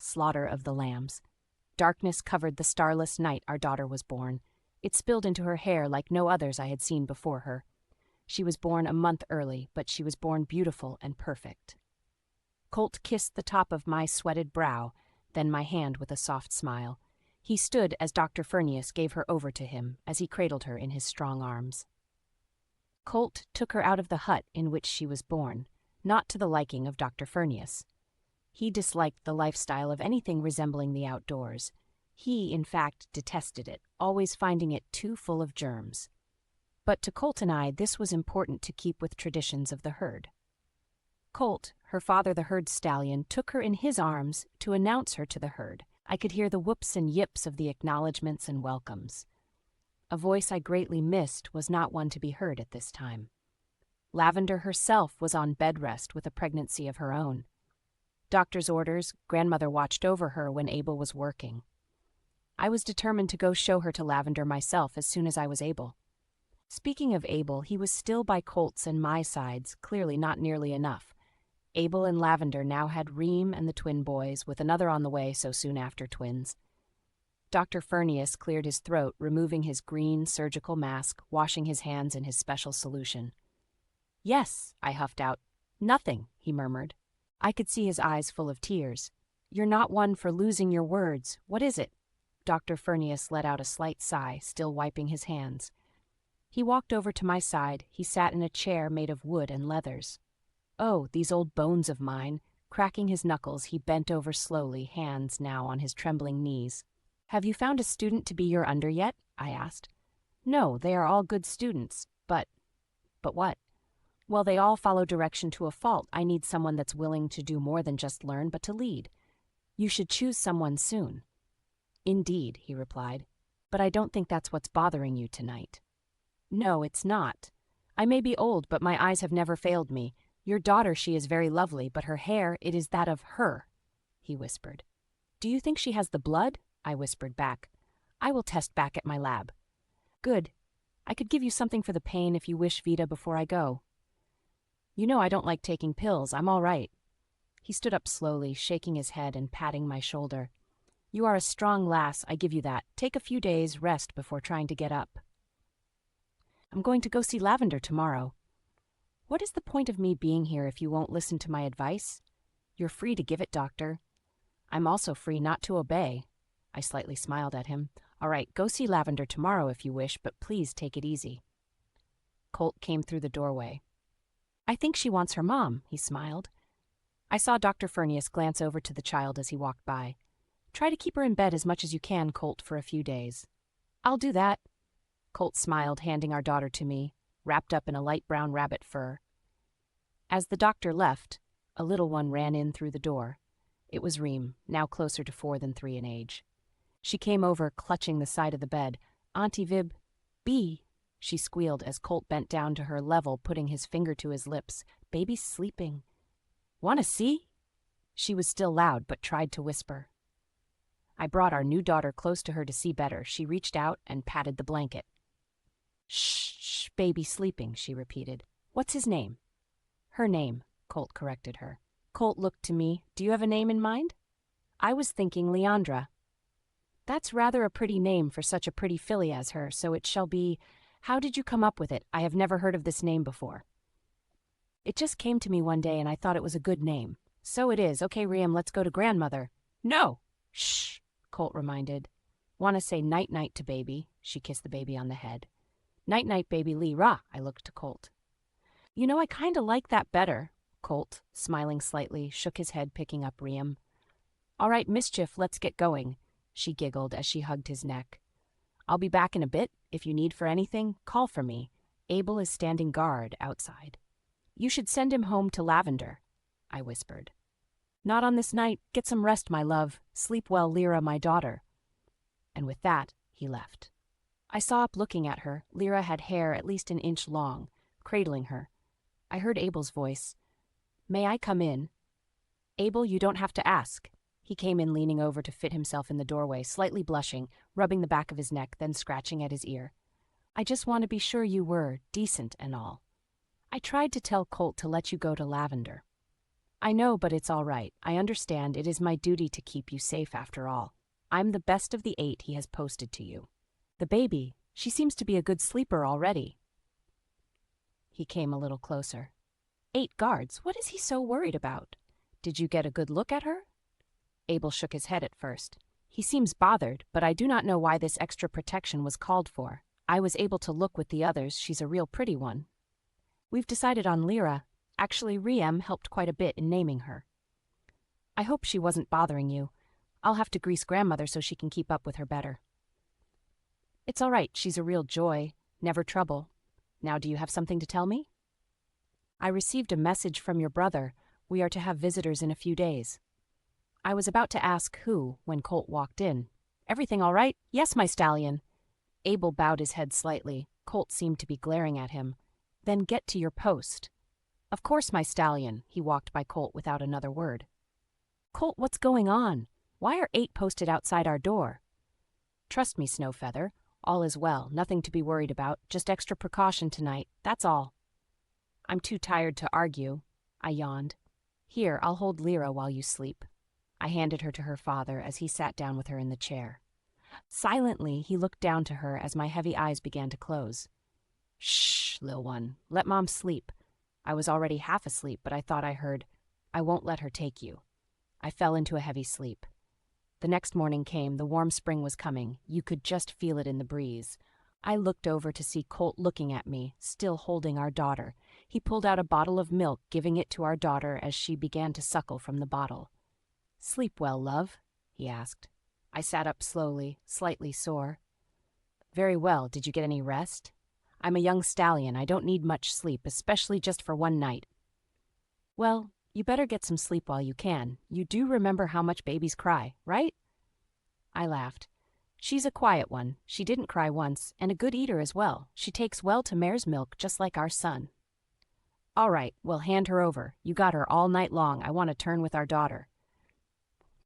Slaughter of the Lambs. Darkness covered the starless night our daughter was born. It spilled into her hair like no others I had seen before her. She was born a month early, but she was born beautiful and perfect. Colt kissed the top of my sweated brow, then my hand with a soft smile. He stood as Dr. Furnius gave her over to him as he cradled her in his strong arms. Colt took her out of the hut in which she was born, not to the liking of Dr. Furnius. He disliked the lifestyle of anything resembling the outdoors. He, in fact, detested it, always finding it too full of germs. But to Colt and I, this was important to keep with traditions of the herd. Colt, her father the herd stallion, took her in his arms to announce her to the herd. I could hear the whoops and yips of the acknowledgments and welcomes. A voice I greatly missed was not one to be heard at this time. Lavender herself was on bed rest with a pregnancy of her own. Doctor's orders, grandmother watched over her when Abel was working. I was determined to go show her to Lavender myself as soon as I was able. Speaking of Abel, he was still by Colt's and my sides, clearly not nearly enough. Abel and Lavender now had Reem and the twin boys, with another on the way so soon after twins. Dr. Furnius cleared his throat, removing his green surgical mask, washing his hands in his special solution. "Yes," I huffed out. "Nothing," he murmured. I could see his eyes full of tears. "You're not one for losing your words. What is it?" Dr. Furnius let out a slight sigh, still wiping his hands. He walked over to my side. He sat in a chair made of wood and leathers. "Oh, these old bones of mine." Cracking his knuckles, he bent over slowly, hands now on his trembling knees. "Have you found a student to be your under yet?" I asked. "No, they are all good students, but..." "But what?" "Well, they all follow direction to a fault. I need someone that's willing to do more than just learn, but to lead. You should choose someone soon." "Indeed," he replied, "but I don't think that's what's bothering you tonight." "No, it's not. I may be old, but my eyes have never failed me. Your daughter, she is very lovely, but her hair, it is that of her," he whispered. "Do you think she has the blood?" I whispered back. "I will test back at my lab." "Good. I could give you something for the pain if you wish, Vita, before I go." "You know I don't like taking pills. I'm all right." He stood up slowly, shaking his head and patting my shoulder. "You are a strong lass, I give you that. Take a few days' rest before trying to get up." "I'm going to go see Lavender tomorrow." "What is the point of me being here if you won't listen to my advice?" "You're free to give it, Doctor." "I'm also free not to obey." I slightly smiled at him. "All right, go see Lavender tomorrow if you wish, but please take it easy." Colt came through the doorway. "I think she wants her mom," he smiled. I saw Dr. Furnius glance over to the child as he walked by. "Try to keep her in bed as much as you can, Colt, for a few days." "I'll do that." Colt smiled, handing our daughter to me, wrapped up in a light brown rabbit fur. As the doctor left, a little one ran in through the door. It was Reem, now closer to 4 than 3 in age. She came over, clutching the side of the bed. "Auntie Vib, B," she squealed as Colt bent down to her level, putting his finger to his lips. "Baby's sleeping." "Want to see?" She was still loud, but tried to whisper. I brought our new daughter close to her to see better. She reached out and patted the blanket. "Shh, baby sleeping," she repeated. "What's his name?" "Her name," Colt corrected her. Colt looked to me. "Do you have a name in mind?" "I was thinking Leandra." "That's rather a pretty name for such a pretty filly as her, so it shall be. How did you come up with it? I have never heard of this name before." "It just came to me one day and I thought it was a good name." "So it is. Okay, Reem, let's go to grandmother." "No!" "Shh," Colt reminded. "Want to say night-night to baby." She kissed the baby on the head. "Night-night, baby Lee, rah," I looked to Colt. "You know, I kind of like that better." Colt, smiling slightly, shook his head, picking up Reem. "All right, Mischief, let's get going," she giggled as she hugged his neck. "I'll be back in a bit. If you need for anything, call for me. Abel is standing guard outside." "You should send him home to Lavender," I whispered. "Not on this night. Get some rest, my love. Sleep well, Lyra, my daughter." And with that, he left. I saw up looking at her. Lyra had hair at least an inch long, cradling her. I heard Abel's voice. "May I come in?" "Abel, you don't have to ask." He came in leaning over to fit himself in the doorway, slightly blushing, rubbing the back of his neck, then scratching at his ear. "I just want to be sure you were decent and all. I tried to tell Colt to let you go to Lavender." I know, but it's all right. I understand it is my duty to keep you safe after all. I'm the best of the 8 he has posted to you. The baby, she seems to be a good sleeper already. He came a little closer. 8 guards, what is he so worried about? Did you get a good look at her? Abel shook his head at first. He seems bothered, but I do not know why this extra protection was called for. I was able to look with the others, she's a real pretty one. We've decided on Lyra. Actually, Riem helped quite a bit in naming her. I hope she wasn't bothering you. I'll have to grease grandmother so she can keep up with her better. It's all right, she's a real joy, never trouble. Now do you have something to tell me? I received a message from your brother. We are to have visitors in a few days. I was about to ask who when Colt walked in. Everything all right? Yes, my stallion. Abel bowed his head slightly. Colt seemed to be glaring at him. Then get to your post. Of course, my stallion. He walked by Colt without another word. Colt, what's going on? Why are 8 posted outside our door? Trust me, Snowfeather. All is well. Nothing to be worried about. Just extra precaution tonight. That's all. I'm too tired to argue. I yawned. Here, I'll hold Lyra while you sleep. I handed her to her father as he sat down with her in the chair. Silently, he looked down to her as my heavy eyes began to close. Shh, lil one. Let Mom sleep. I was already half asleep, but I thought I heard, I won't let her take you. I fell into a heavy sleep. The next morning came. The warm spring was coming. You could just feel it in the breeze. I looked over to see Colt looking at me, still holding our daughter. He pulled out a bottle of milk, giving it to our daughter as she began to suckle from the bottle. Sleep well, love? He asked. I sat up slowly, slightly sore. Very well. Did you get any rest? I'm a young stallion. I don't need much sleep, especially just for one night. Well, you better get some sleep while you can. You do remember how much babies cry, right? I laughed. She's a quiet one. She didn't cry once, and a good eater as well. She takes well to mare's milk, just like our son. All right, well, hand her over. You got her all night long. I want to turn with our daughter.